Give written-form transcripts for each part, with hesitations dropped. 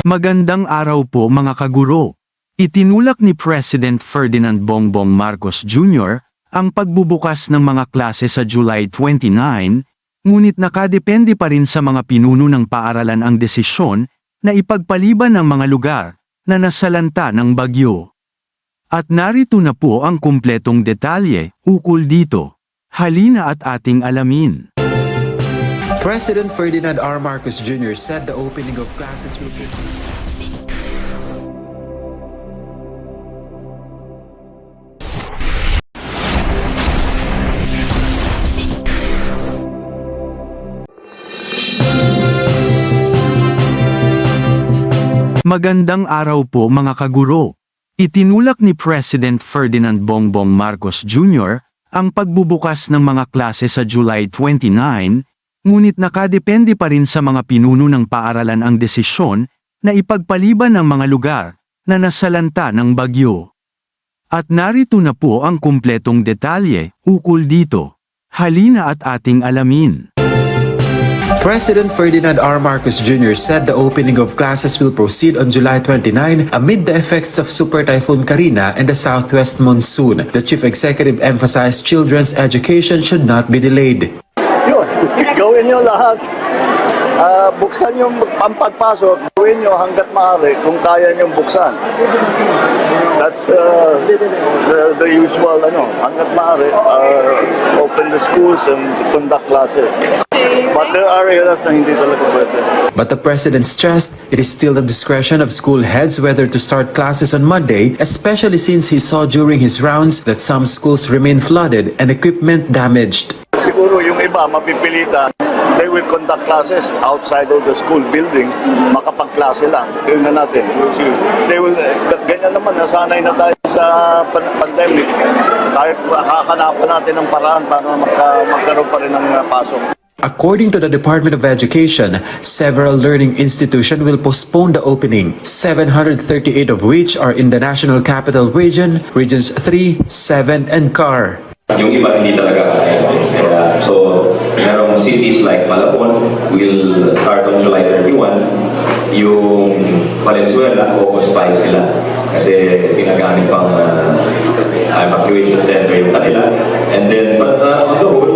Magandang araw po mga kaguro. Itinulak ni President Ferdinand Bongbong Marcos Jr. ang pagbubukas ng mga klase sa July 29, ngunit nakadepende pa rin sa mga pinuno ng paaralan ang desisyon na ipagpaliban ang mga lugar na nasalanta ng bagyo. At narito na po ang kumpletong detalye ukol dito. Halina at ating alamin. President Ferdinand R. Marcos Jr. said the opening of classes will proceed. Magandang araw po mga kaguro. Itinulak ni President Ferdinand Bongbong Marcos Jr. ang pagbubukas ng mga klase sa July 29, ngunit nakadepende pa rin sa mga pinuno ng paaralan ang desisyon na ipagpaliban ang mga lugar na nasalanta ng bagyo. At narito na po ang kumpletong detalye ukol dito. Halina at ating alamin. President Ferdinand R. Marcos Jr. said the opening of classes will proceed on July 29 amid the effects of Super Typhoon Karina and the southwest monsoon. The chief executive emphasized children's education should not be delayed. Yun, gawin nyo lahat. Buksan yung pagpasok, gawin nyo hanggat maaari kung kaya nyo buksan. That's the usual, hanggat maaari, open the schools and conduct classes. But there are areas na hindi talaga pwede. But the president stressed it is still the discretion of school heads whether to start classes on Monday, especially since he saw during his rounds that some schools remain flooded and equipment damaged. Siguro yung iba mapipilitan, they will conduct classes outside of the school building, makapag-klase lang. Yun na natin. They will, ganyan naman, nasanay na tayo sa pandemic. Kahit hakanapan natin ng paraan para magkaroon pa rin ng pasok. According to the Department of Education, several learning institutions will postpone the opening, 738 of which are in the National Capital Region, Regions 3, 7, and CAR. Yung iba hindi talaga kaya. So, merong cities like Malabon will start on July 31. Yung Valenzuela, August 5 sila. Kasi ginagamit pang evacuation center yung kanila. And then, but on the whole,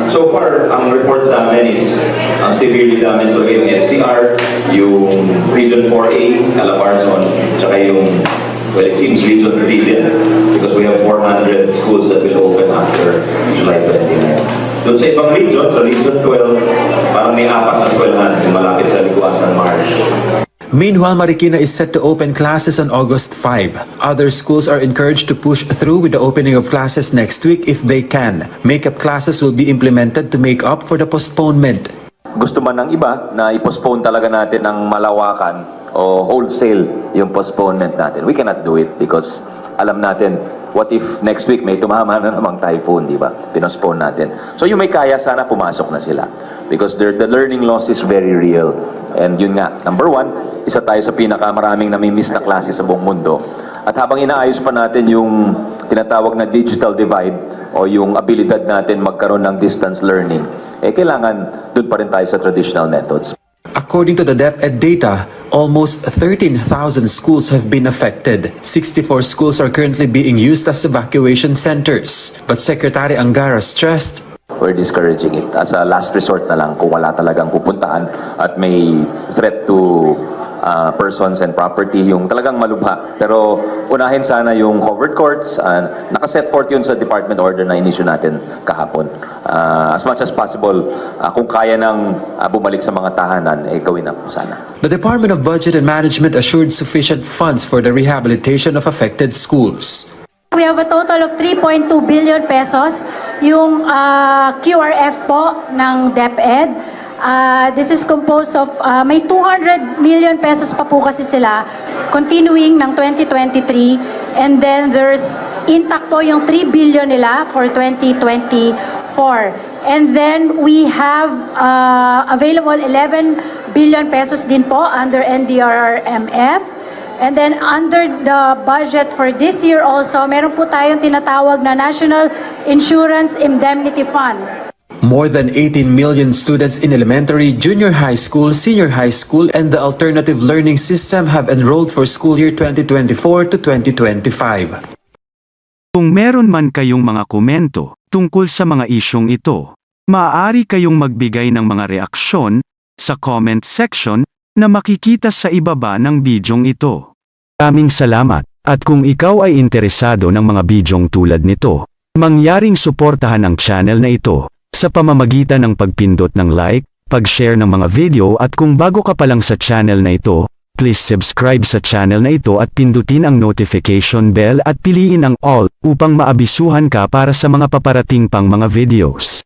so far, ang report sa amin is ang severely damaged talaga yung NCR, yung Region 4A, Calabarzon, tsaka yung, well, it seems Region 3 din, because we have 400 schools that will open after July 29. Doon sa ibang region, sa Region 12, parang may 4 na eskwelahan yung malapit sa Liguasan Marsh. Meanwhile, Marikina is set to open classes on August 5. Other schools are encouraged to push through with the opening of classes next week if they can. Makeup classes will be implemented to make up for the postponement. Gusto man ng iba na i-postpone talaga natin ng malawakan o wholesale yung postponement natin. We cannot do it because alam natin, what if next week may tumama na namang typhoon, di ba? Pinospone natin. So yung may kaya, sana pumasok na sila. Because the learning loss is very real. And yun nga, number one, isa tayo sa pinakamaraming namimiss na klase sa buong mundo. At habang inaayos pa natin yung tinatawag na digital divide o yung abilidad natin magkaroon ng distance learning, kailangan dun pa rin tayo sa traditional methods. According to the DepEd data, almost 13,000 schools have been affected. 64 schools are currently being used as evacuation centers. But Secretary Angara stressed, we're discouraging it as a last resort na lang kung wala talagang pupuntahan at may threat to persons and property, yung talagang malubha. Pero unahin sana yung covered courts. Nakaset forth yun sa department order na inisyu natin kahapon. As much as possible, kung kaya nang bumalik sa mga tahanan, gawin na po sana. the Department of Budget and Management assured sufficient funds for the rehabilitation of affected schools. We have a total of 3.2 billion pesos, yung QRF po ng DepEd. This is composed of, may 200 million pesos pa po kasi sila, continuing ng 2023. And then there's intact po yung 3 billion nila for 2024. And then we have available 11 billion pesos din po under NDRRMF. And then under the budget for this year also, meron po tayong tinatawag na National Insurance Indemnity Fund. More than 18 million students in elementary, junior high school, senior high school, and the alternative learning system have enrolled for school year 2024 to 2025. Kung meron man kayong mga komento tungkol sa mga isyong ito, maaari kayong magbigay ng mga reaksyon sa comment section na makikita sa ibaba ng bidyong ito. Maraming salamat, at kung ikaw ay interesado ng mga bidyong tulad nito, mangyaring suportahan ang channel na ito sa pamamagitan ng pagpindot ng like, pag-share ng mga video at kung bago ka pa lang sa channel na ito, please subscribe sa channel na ito at pindutin ang notification bell at piliin ang all upang maabisuhan ka para sa mga paparating pang mga videos.